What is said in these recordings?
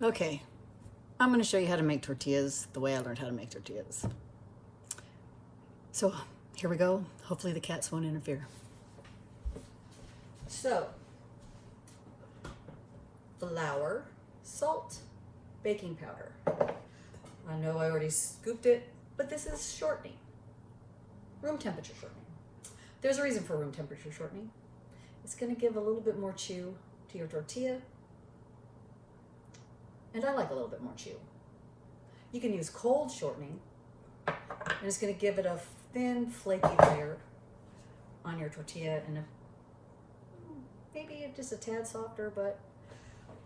Okay, I'm going to show you how to make tortillas the way I learned how to make tortillas. So here we go. Hopefully the cats won't interfere. So, flour, salt, baking powder. I know I already scooped it, but this is shortening. Room temperature shortening. There's a reason for room temperature shortening. It's going to give a little bit more chew to your tortilla. And I like a little bit more chew. You can use cold shortening, and it's going to give it a thin, flaky layer on your tortilla, and maybe just a tad softer, but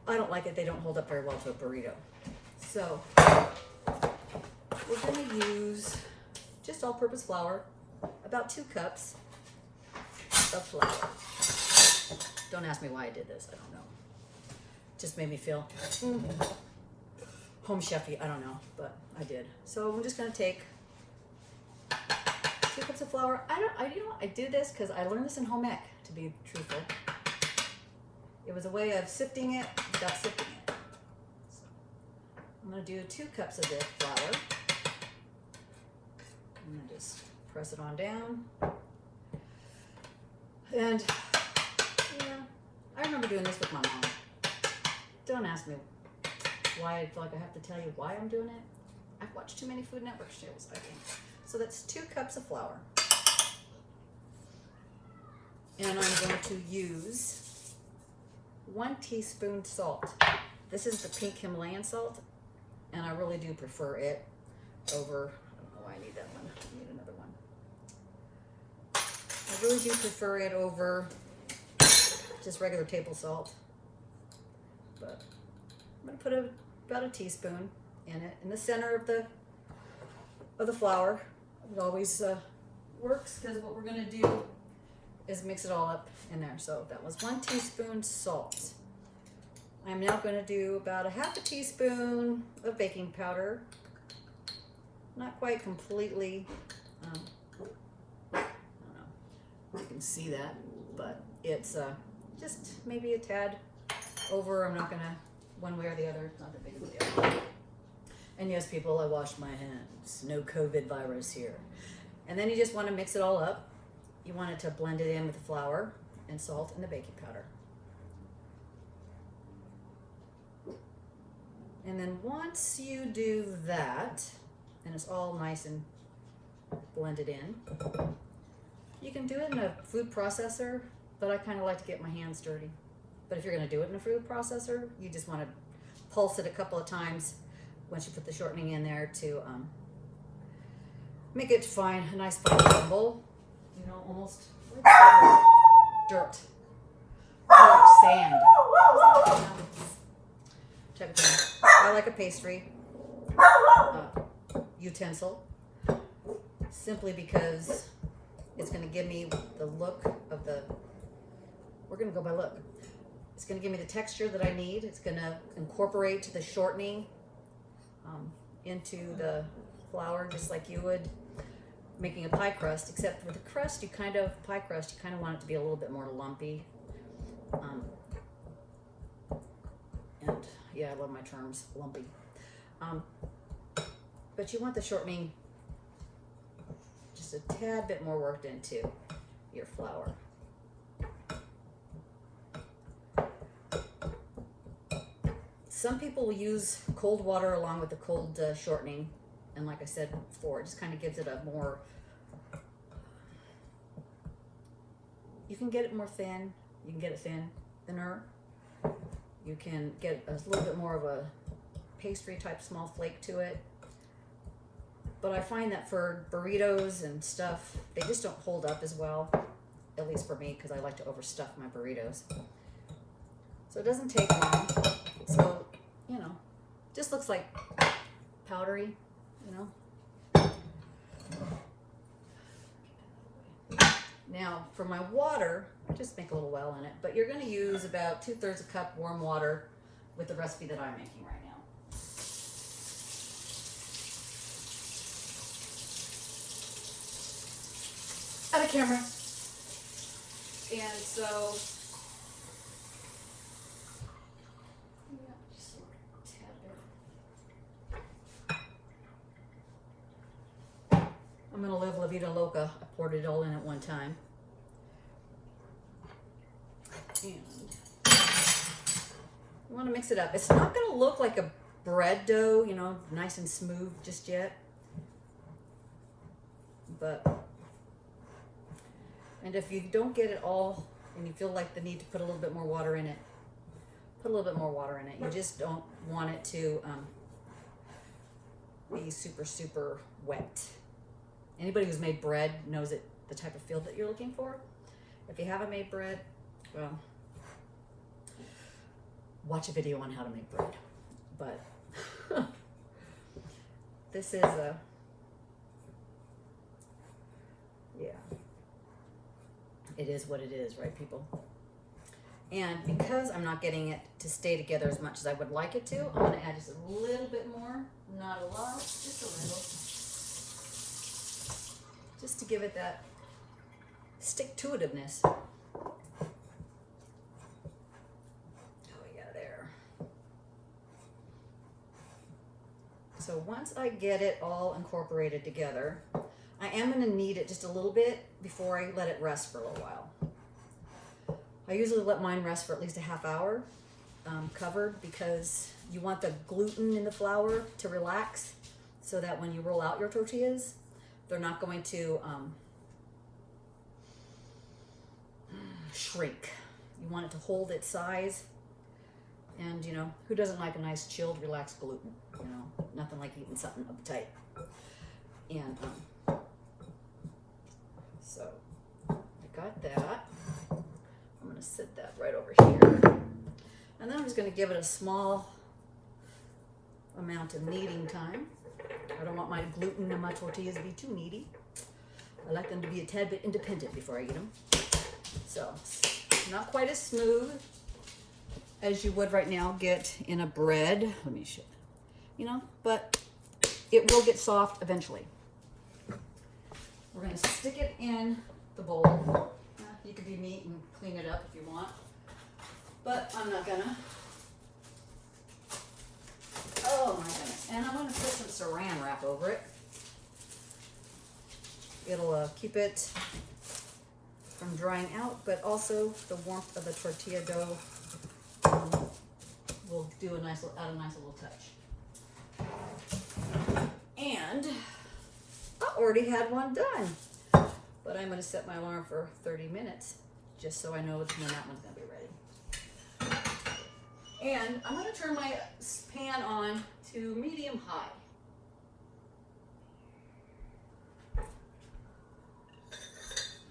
I don't like it. They don't hold up very well to a burrito. So we're going to use just all-purpose flour, about 2 cups of flour. Don't ask me why I did this. I don't know. Just made me feel home chefy. I don't know, but I did. So I'm just going to take 2 cups of flour. I do this because I learned this in home ec, to be truthful. It was a way of sifting it without sifting it. So I'm going to do 2 cups of this flour. I'm going to just press it on down. And yeah, I remember doing this with my mom. Don't ask me why I feel like I have to tell you why I'm doing it. I've watched too many Food Network shows, I think. So that's 2 cups of flour. And I'm going to use 1 teaspoon salt. This is the pink Himalayan salt, and I really do prefer it over, I don't know why I need that one. I need another one. I really do prefer it over just regular table salt. But I'm going to put about a teaspoon in it, in the center of the flour. It always works, because what we're going to do is mix it all up in there. So that was 1 teaspoon salt. I'm now going to do about a half a teaspoon of baking powder. Not quite completely, I don't know if you can see that, but it's just maybe a tad over. I'm not going to, one way or the other, it's not that big of a deal. And yes, people, I washed my hands. No COVID virus here. And then you just want to mix it all up. You want it to blend it in with the flour and salt and the baking powder. And then once you do that, and it's all nice and blended in, you can do it in a food processor, but I kind of like to get my hands dirty. But if you're going to do it in a food processor, you just want to pulse it a couple of times once you put the shortening in there to make it fine, a nice fine crumble. You know, almost like dirt, sand. Type of thing. I like a pastry utensil, simply because it's going to give me the look of the. We're going to go by look. It's going to give me the texture that I need. It's going to incorporate the shortening into the flour, just like you would making a pie crust, except with the crust, pie crust, you kind of want it to be a little bit more lumpy. And yeah, I love my terms, lumpy. But you want the shortening just a tad bit more worked into your flour. Some people will use cold water along with the cold shortening, and like I said before, it just kind of gives it a more, you can get it more thin, you can get it thinner, you can get a little bit more of a pastry type small flake to it. But I find that for burritos and stuff, they just don't hold up as well, at least for me, because I like to overstuff my burritos. So it doesn't take long. So, you know, just looks like powdery, you know. Now, for my water, I just make a little well in it, but you're going to use about 2/3 a cup warm water with the recipe that I'm making right now. Out of camera. And so, yeah, just a tad La Vida Loca. I poured it all in at one time. And you want to mix it up. It's not going to look like a bread dough, you know, nice and smooth just yet. And if you don't get it all and you feel like the need to put a little bit more water in it, put a little bit more water in it. You just don't want it to be super, super wet. Anybody who's made bread knows it, the type of feel that you're looking for. If you haven't made bread, well, watch a video on how to make bread. But this is a, yeah, it is what it is, right, people? And because I'm not getting it to stay together as much as I would like it to, I'm going to add just a little bit more, not a lot, just a little, just to give it that stick-to-itiveness. Oh yeah, there. So once I get it all incorporated together, I am going to knead it just a little bit before I let it rest for a little while. I usually let mine rest for at least a half hour covered, because you want the gluten in the flour to relax so that when you roll out your tortillas, they're not going to shrink. You want it to hold its size. And, you know, who doesn't like a nice chilled, relaxed gluten? You know, nothing like eating something uptight. And so I got that. I'm going to set that right over here. And then I'm just going to give it a small amount of kneading time. I don't want my gluten in my tortillas to be too kneady. I like them to be a tad bit independent before I eat them. So, not quite as smooth as you would right now get in a bread. Let me show you. You know, but it will get soft eventually. We're going to stick it in the bowl. You could be neat and clean it up if you want, but I'm not gonna. Oh my goodness. And I'm gonna put some saran wrap over it. It'll keep it from drying out, but also the warmth of the tortilla dough will do add a nice little touch. And I already had one done. But I'm going to set my alarm for 30 minutes, just so I know when that one's going to be ready. And I'm going to turn my pan on to medium-high.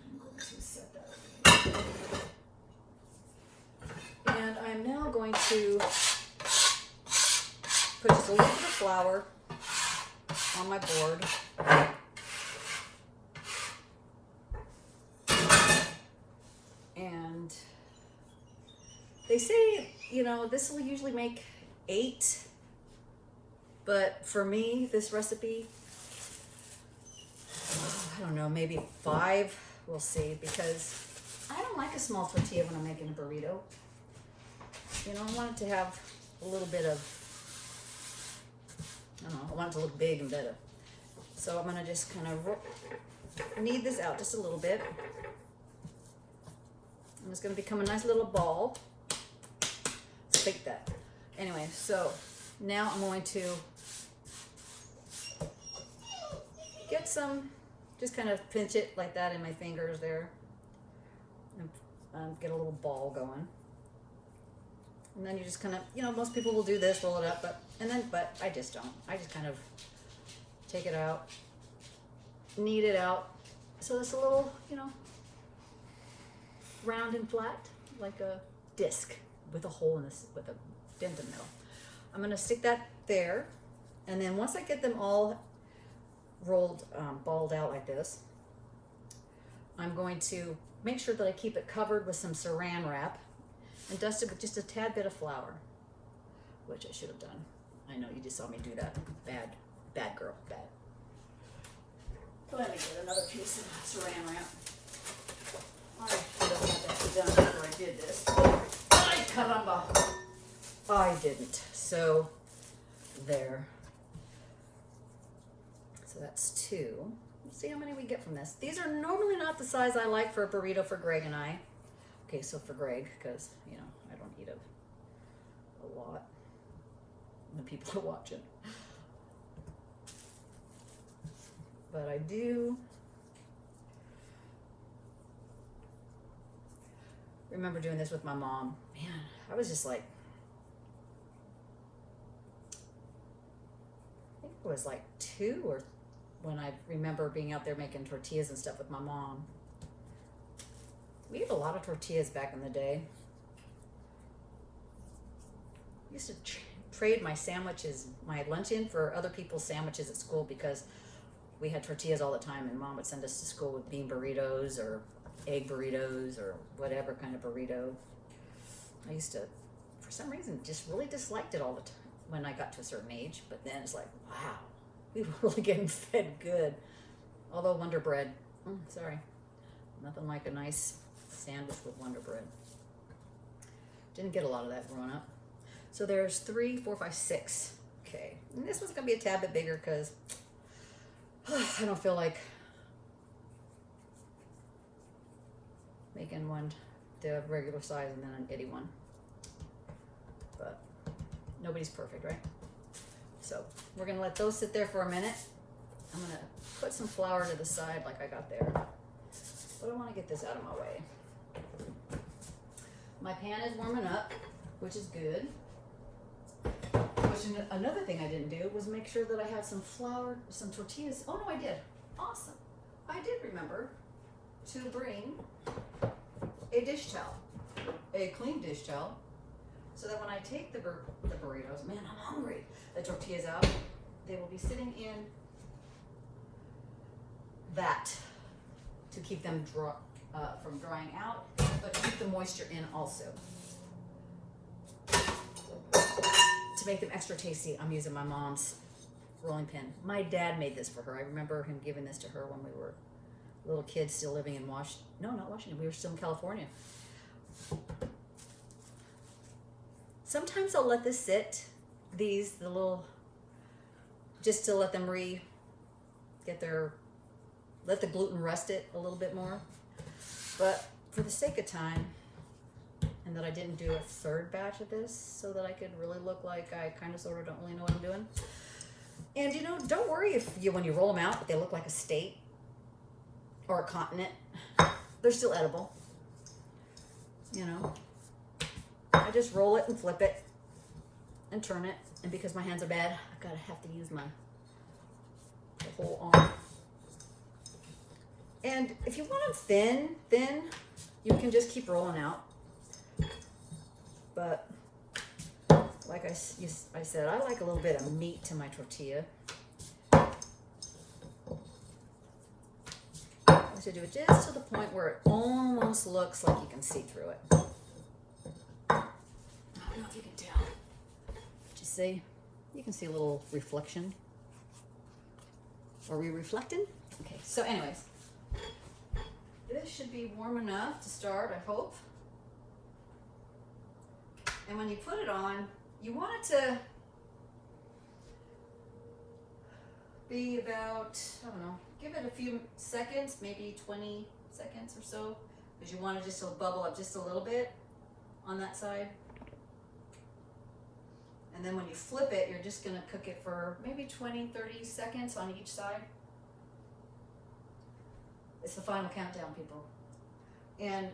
I'm going to set that over here. And I'm now going to put just a little bit of flour on my board. And they say, you know, this will usually make 8, but for me, this recipe, I don't know, maybe 5, we'll see, because I don't like a small tortilla when I'm making a burrito. You know, I want it to have a little bit of, I don't know, I want it to look big and better. So I'm going to just kind of knead this out just a little bit. And it's going to become a nice little ball. Let's bake that. Anyway, so now I'm going to get some, just kind of pinch it like that in my fingers there. And get a little ball going. And then you just kind of, you know, most people will do this, roll it up, but I just don't. I just kind of take it out, knead it out. So it's a little, you know, round and flat, like a disc with a hole in this, with a dent in the middle. I'm going to stick that there, and then once I get them all rolled, balled out like this, I'm going to make sure that I keep it covered with some saran wrap and dusted with just a tad bit of flour, which I should have done. I know, you just saw me do that. Bad girl, bad. Let me get another piece of saran wrap. I should have had that done after I did this. Ay, caramba. I didn't. So, there. So that's 2. see how many we get from this. These are normally not the size I like for a burrito for Greg and I. Okay, so for Greg, because, you know, I don't eat a lot when people are watching. But I do remember doing this with my mom. Man, I was just like, I think it was like 2 or when I remember being out there making tortillas and stuff with my mom. We ate a lot of tortillas back in the day. I used to trade my sandwiches, my luncheon for other people's sandwiches at school because we had tortillas all the time, and Mom would send us to school with bean burritos or egg burritos or whatever kind of burrito. I used to, for some reason, just really disliked it all the time when I got to a certain age. But then it's like, wow, we were really getting fed good. Although Wonder Bread, sorry, nothing like a nice sandwich with Wonder Bread. Didn't get a lot of that growing up. So there's 3, 4, 5, 6. Okay, and this one's gonna be a tad bit bigger because I don't feel like making one the regular size and then an itty one. But nobody's perfect, right? So we're gonna let those sit there for a minute. I'm gonna put some flour to the side like I got there. But I wanna get this out of my way. My pan is warming up, which is good. Which another thing I didn't do was make sure that I had some flour, some tortillas. Oh no, I did. Awesome. I did remember to bring a dish towel, a clean dish towel, so that when I take the burritos, man, I'm hungry, the tortillas out, they will be sitting in that to keep them from drying out, but keep the moisture in also. To make them extra tasty, I'm using my mom's rolling pin. My dad made this for her. I remember him giving this to her when we were little kids still living in Washington. No, not Washington. We were still in California. Sometimes I'll let this sit, just to let them let the gluten rust it a little bit more. But for the sake of time, and that I didn't do a third batch of this so that I could really look like I kind of sort of don't really know what I'm doing. And, you know, don't worry when you roll them out, they look like a state or a continent. They're still edible. You know, I just roll it and flip it and turn it. And because my hands are bad, I have to use the whole arm. And if you want them thin, you can just keep rolling out. But like I said, I like a little bit of meat to my tortilla. I should do it just to the point where it almost looks like you can see through it. I don't know if you can tell. But you see? You can see a little reflection. Are we reflecting? Okay, so anyways. This should be warm enough to start, I hope. And when you put it on, you want it to be about, I don't know, give it a few seconds, maybe 20 seconds or so, because you want it just to bubble up just a little bit on that side. And then when you flip it, you're just going to cook it for maybe 20, 30 seconds on each side. It's the final countdown, people. And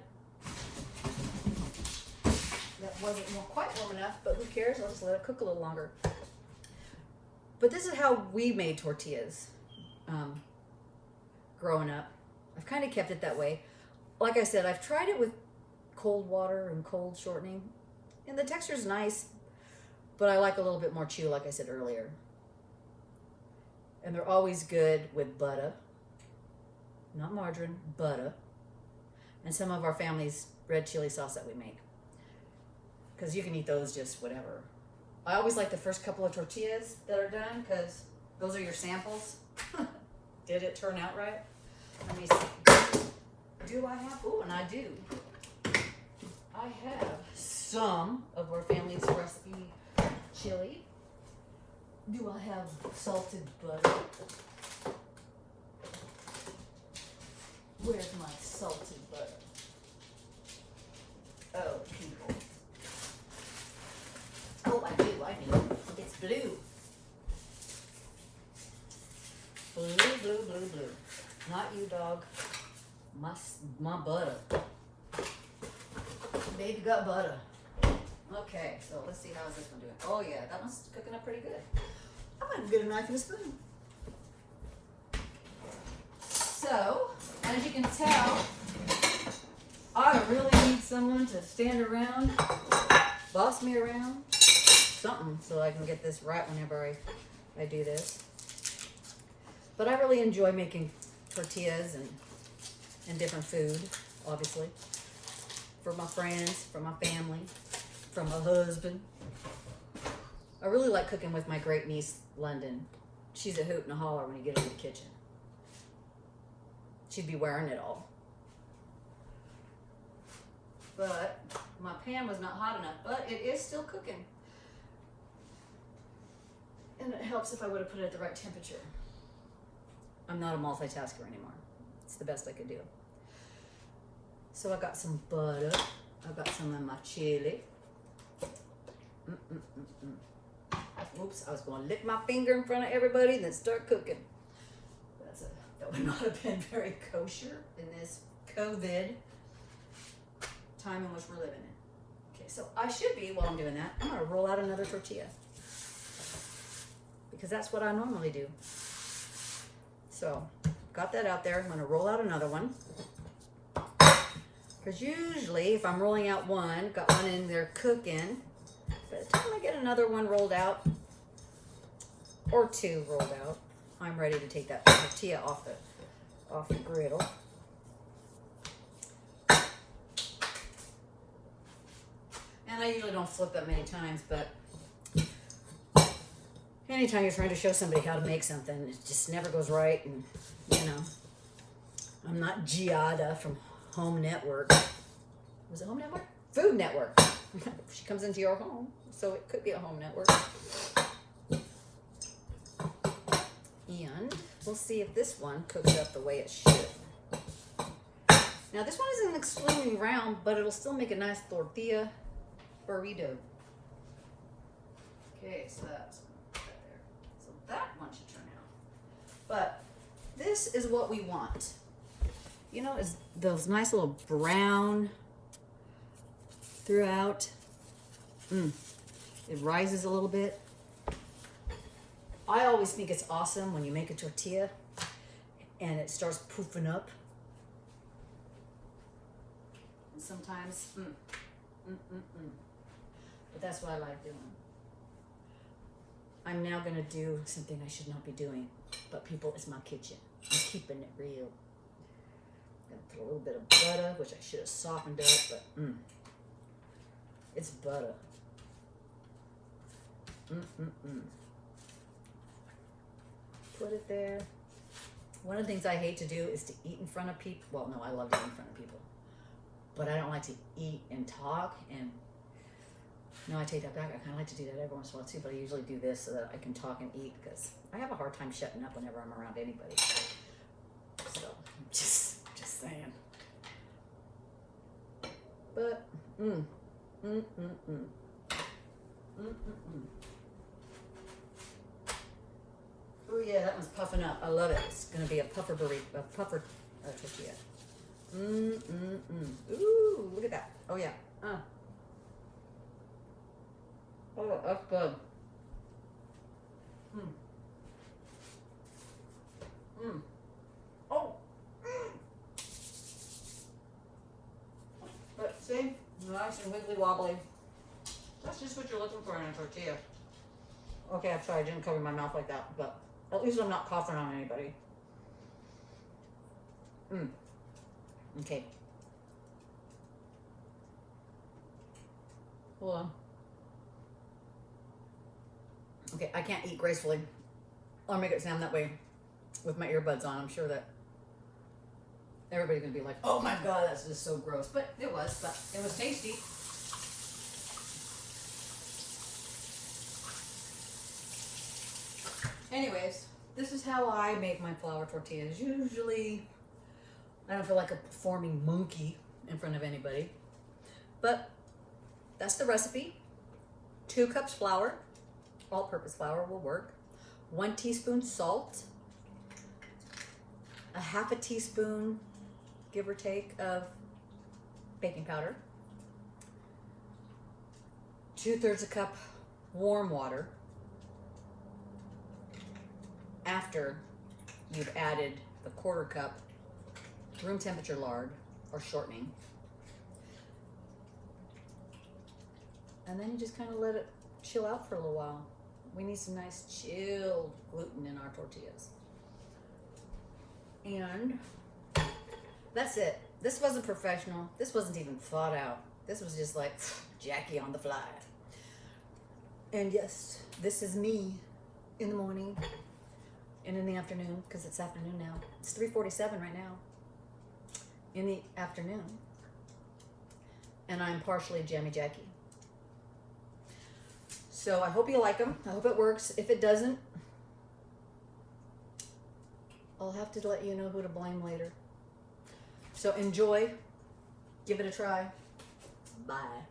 that wasn't quite warm enough, but who cares? I'll just let it cook a little longer. But this is how we made tortillas growing up. I've kind of kept it that way. Like I said, I've tried it with cold water and cold shortening, and the texture's nice, but I like a little bit more chew, like I said earlier. And they're always good with butter, not margarine, butter, and some of our family's red chili sauce that we make. Because you can eat those just whatever. I always like the first couple of tortillas that are done because those are your samples. Did it turn out right? Let me see. Do I have? Oh, and I do. I have some of our family's recipe chili. Do I have salted butter? Where's my salted butter? Oh, people. Oh, I do. It's blue. Blue. Not you, dog. My butter. Baby got butter. Okay, so let's see how's this one doing. Oh yeah, that one's cooking up pretty good. I'm gonna get a knife and a spoon. So, as you can tell, I really need someone to stand around, boss me around, something, so I can get this right whenever I do this. But I really enjoy making tortillas and different food, obviously, for my friends, for my family, for my husband. I really like cooking with my great niece, London. She's a hoot and a holler when you get in the kitchen. She'd be wearing it all. But my pan was not hot enough, but it is still cooking. And it helps if I would have put it at the right temperature. I'm not a multitasker anymore. It's the best I could do. So I got some butter. I got some of my chili. Oops, I was going to lick my finger in front of everybody and then start cooking. That would not have been very kosher in this COVID time in which we're living in. Okay, so I should be, while I'm doing that, I'm going to roll out another tortilla. Because that's what I normally do. So, got that out there. I'm going to roll out another one. Because usually, if I'm rolling out one, got one in there cooking, by the time I get another one rolled out, or two rolled out, I'm ready to take that tortilla off the griddle. And I usually don't flip that many times, but anytime you're trying to show somebody how to make something, it just never goes right. And, you know, I'm not Giada from Home Network. Was it Home Network? Food Network. She comes into your home, so it could be a home network. And we'll see if this one cooks up the way it should. Now this one isn't extremely round, but it'll still make a nice tortilla burrito. Okay, so that's right there. So that one should turn out. But this is what we want. You know, is those nice little brown throughout. It rises a little bit. I always think it's awesome when you make a tortilla and it starts poofing up. And sometimes, but that's what I like doing. I'm now going to do something I should not be doing, but people, it's my kitchen. I'm keeping it real. I'm going to put a little bit of butter, which I should have softened up, but it's butter. Put it there. One of the things I hate to do is to eat in front of people. Well, no, I love to eat in front of people. But I don't like to eat and talk. And no, I take that back. I kind of like to do that every once in a while too. But I usually do this so that I can talk and eat because I have a hard time shutting up whenever I'm around anybody. So, just saying. But, Oh yeah, that one's puffing up. I love it. It's gonna be a puffer burrito, a puffer tortilla. Ooh, look at that. Oh yeah. Oh, that's good. Oh. But see, nice and wiggly wobbly. That's just what you're looking for in a tortilla. Okay, I'm sorry, I didn't cover my mouth like that, but at least I'm not coughing on anybody. Okay. Hold on. Okay, I can't eat gracefully. I'll make it sound that way with my earbuds on. I'm sure that everybody's gonna be like, oh my God, that's just so gross. But it was tasty. Anyways, this is how I make my flour tortillas. Usually, I don't feel like a performing monkey in front of anybody. But that's the recipe. 2 cups flour, all-purpose flour will work. 1 teaspoon salt. A half a teaspoon, give or take, of baking powder. 2/3 a cup warm water after you've added the 1/4 cup room temperature lard or shortening. And then you just kind of let it chill out for a little while. We need some nice chilled gluten in our tortillas. And that's it. This wasn't professional. This wasn't even thought out. This was just like Jackie on the fly. And yes, this is me in the morning and in the afternoon, because it's afternoon now. It's 3:47 right now in the afternoon. And I'm partially Jammy Jackie. So I hope you like them. I hope it works. If it doesn't, I'll have to let you know who to blame later. So enjoy. Give it a try. Bye.